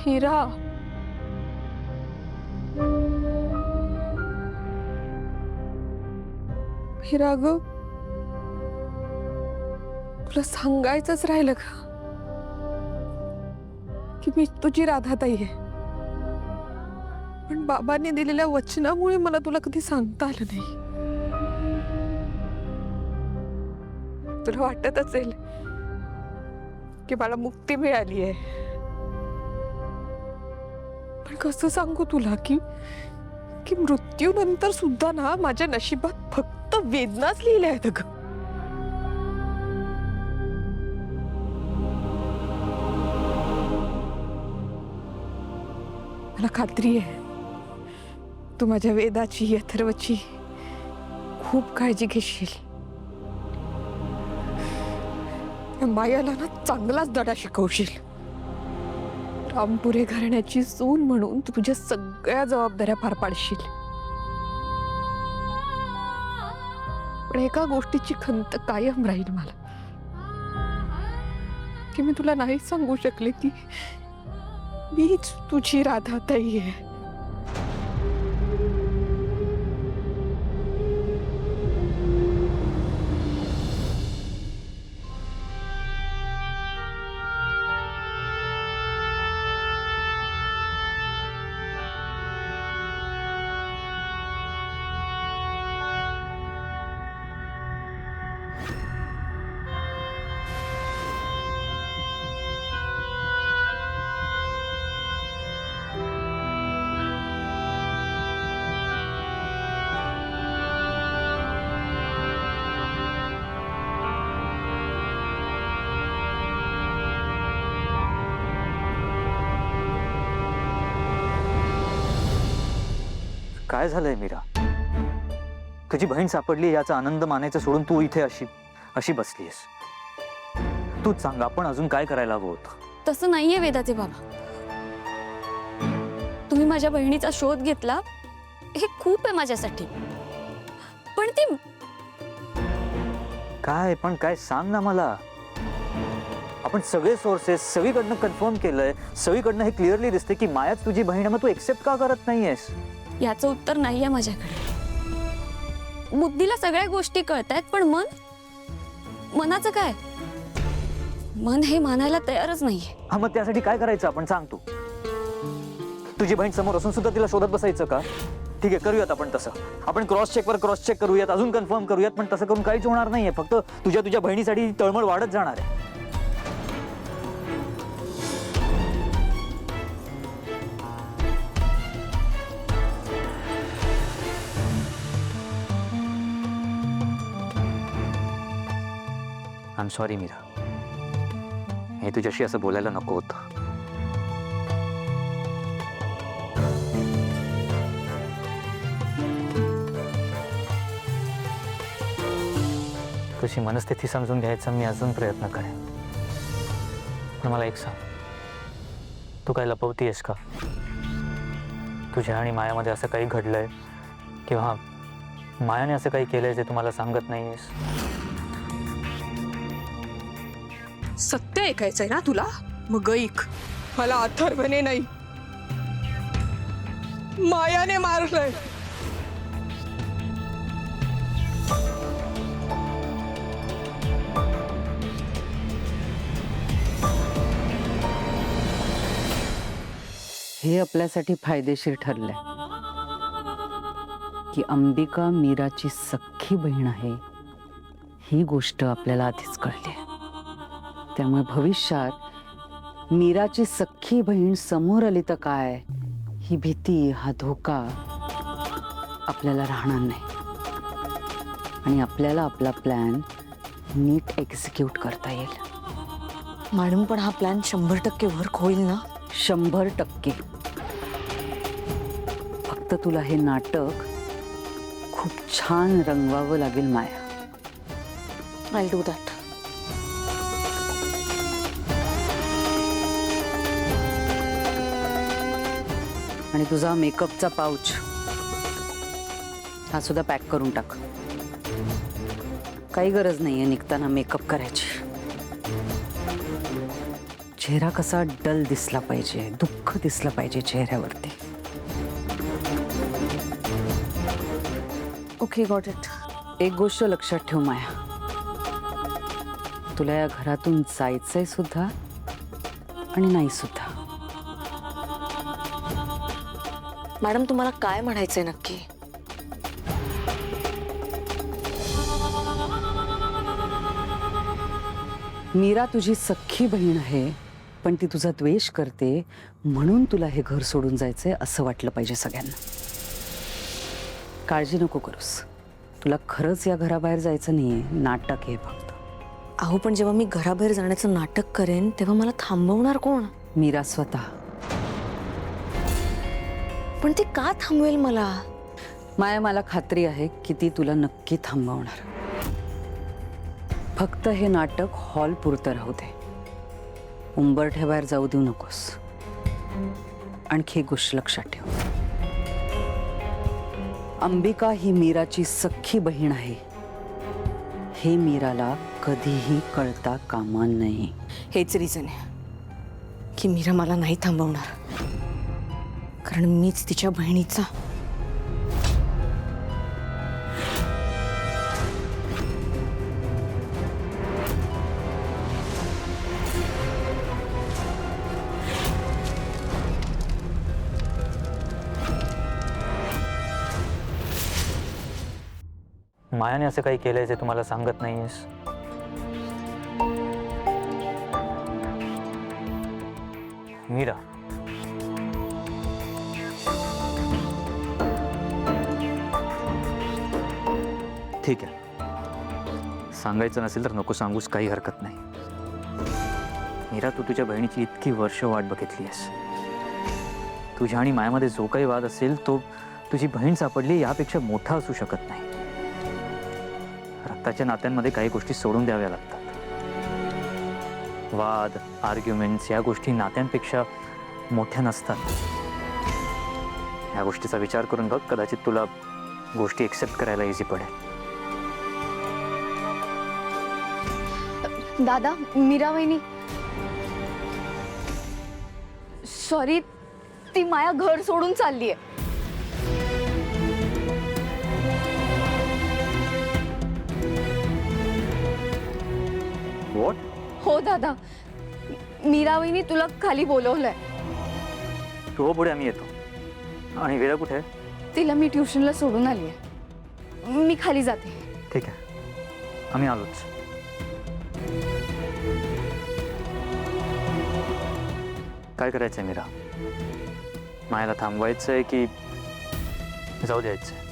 मीरा, मीरा ग, तुला सांगायचंच राहिलं का की मी तुझी राधाताई आहे, पण बाबांनी दिलेल्या वचनामुळे मला तुला कधी सांगता आलं नाही. तुला वाटत असेल की मला मुक्ती मिळाली आहे, पण कसं सांगू तुला की की मृत्यूनंतर सुद्धा ना माझ्या नशिबात फक्त वेदनाच लिहिल्या आहेत ग. मला खात्री आहे तू माझ्या वेदाची, अथर्वची खूप काळजी घेशील. मायाला ना चांगलाच धडा शिकवशील. रामपुरे घराण्याची सून म्हणून तू तुझ्या सगळ्या जबाबदाऱ्या पार पाडशील. पण एका गोष्टीची खंत कायम राहील मला, की मी तुला नाही सांगू शकले की मीच तुझी राधाताई आहे. काय झालंय मीरा? तुझी बहीण सापडली याचा आनंद मानायचं सोडून तू इथे अशी अशी बसलीयस. तूच सांग, आपण अजून काय करायला हवं होतं? तसं नाहीये वेदाचे बाबा. तुम्ही माझ्या बहिणीचा शोध घेतला हे खूप आहे माझ्यासाठी, पण ती काय पण काय सांग ना मला. आपण सगळे सोर्सेस सगळीकडनं कन्फर्म केलंय, सगळीकडनं हे क्लिअरली दिसते की मायाच तुझी बहीण आहे. मग तू एक्सेप्ट का करत नाहीयेस? याचं उत्तर नाहीये माझ्याकडे. बुद्धीला सगळ्या गोष्टी कळतायत, पण मनाचं काय? मन हे मानायला तयारच नाहीये. हा, मग त्यासाठी काय करायचं आपण सांग. तू तुझी बहीण समोर असून सुद्धा तिला शोधत बसायचं का? ठीक आहे, करूयात आपण तसं. आपण क्रॉस चेक करूयात, अजून कन्फर्म करूयात, पण तसं करून काहीच होणार नाहीये. फक्त तुझ्या बहिणीसाठी तळमळ वाढत जाणार आहे. आय एम सॉरी मीरा, हे तुझ्याशी असं बोलायला नको होतं. तुझी मनस्थिती समजून घ्यायचा मी अजून प्रयत्न करेन. पण मला एक सांग, तू काय लपवतीयस का? तुझ्या आणि मायामध्ये असं काही घडलंय किंवा मायाने असं काही केलंय जे तुम्हाला सांगत नाहीयेस? सत्य ऐकायचंय ना तुला? मग ऐक. मला अथर्वने नाही, मायाने मारलंय. हे आपल्यासाठी फायदेशीर ठरलंय की अंबिका मीराची सख्खी बहीण आहे ही गोष्ट आपल्याला आधीच कळली. त्यामुळे भविष्यात मीराची सख्खी बहीण समोर आली तर काय, ही भीती, हा धोका आपल्याला राहणार नाही आणि आपल्याला आपला प्लॅन नीट एक्झिक्यूट करता येईल. मॅडम, पण हा प्लॅन 100% वर्क होईल ना? 100%. फक्त तुला हे नाटक खूप छान रंगवावं लागेल माया. I will do that. आणि तुझा मेकअपचा पाऊच हा सुद्धा पॅक करून टाक. काही गरज नाहीये निघताना मेकअप करायची. चेहरा कसा डल दिसला पाहिजे, दुःख दिसलं पाहिजे चेहऱ्यावरती. Okay got it. एक गोष्ट लक्षात ठेव माया, तुला या घरातून जायचंय सुद्धा आणि नाही सुद्धा. मॅडम तुम्हाला काय म्हणायचंय नक्की? मीरा तुझी सख्खी बहीण आहे, पण ती तुझा द्वेष करते म्हणून तुला हे घर सोडून जायचंय असं वाटलं पाहिजे सगळ्यांना. काळजी नको करूस, तुला खरंच या घराबाहेर जायचं नाहीये, नाटक आहे फक्त. अहो पण जेव्हा मी घराबाहेर जाण्याचं नाटक करेन तेव्हा मला थांबवणार कोण? मीरा स्वतः. पण ती का थांबवेल मला? माया, मला खात्री आहे की ती तुला नक्की थांबवणार. फक्त हे नाटक हॉल पुरतं राहू दे, उंबरठ्याबाहेर जाऊ देऊ नकोस. आणखी एक गोष्ट लक्षात ठेव, अंबिका ही मीराची सख्खी बहीण आहे, हे मीराला कधीही कळता कामा नये. हेच रिझन आहे की मीरा मला नाही थांबवणार, कारण मीच तिच्या बहिणीचा. मायाने असं काही केलंय जे तुम्हाला सांगत नाहीयेस? मीरा, ठीक आहे, सांगायचं नसेल तर नको सांगूस, काही हरकत नाही. मीरा, तू तुझ्या बहिणीची इतकी वर्ष वाट बघितलीयस. तुझ्या आणि मायामध्ये जो काही वाद असेल तो तुझी बहीण सापडली यापेक्षा मोठा असू शकत नाही. रक्ताच्या नात्यांमध्ये काही गोष्टी सोडून द्याव्या लागतात. वाद, आर्ग्युमेंट्स या गोष्टी नात्यांपेक्षा मोठ्या नसतात. या गोष्टीचा विचार करून बघ, कदाचित तुला गोष्टी एक्सेप्ट करायला इझी पडेल. दादा, मीरा वहिनी, सॉरी, ती माया घर सोडून चालली आहे. व्हॉट? हो दादा, मीरा वहिनी तुला खाली बोलवलंय. तू हो पुढे, आम्ही येतो. आणि वेळा कुठे आहे? तिला मी ट्युशनला सोडून आली आहे. मी खाली जाते. ठीक आहे, आम्ही आलोच. काय करायचंय मीरा? मायाला थांबवायचंय की जाऊ द्यायचंय?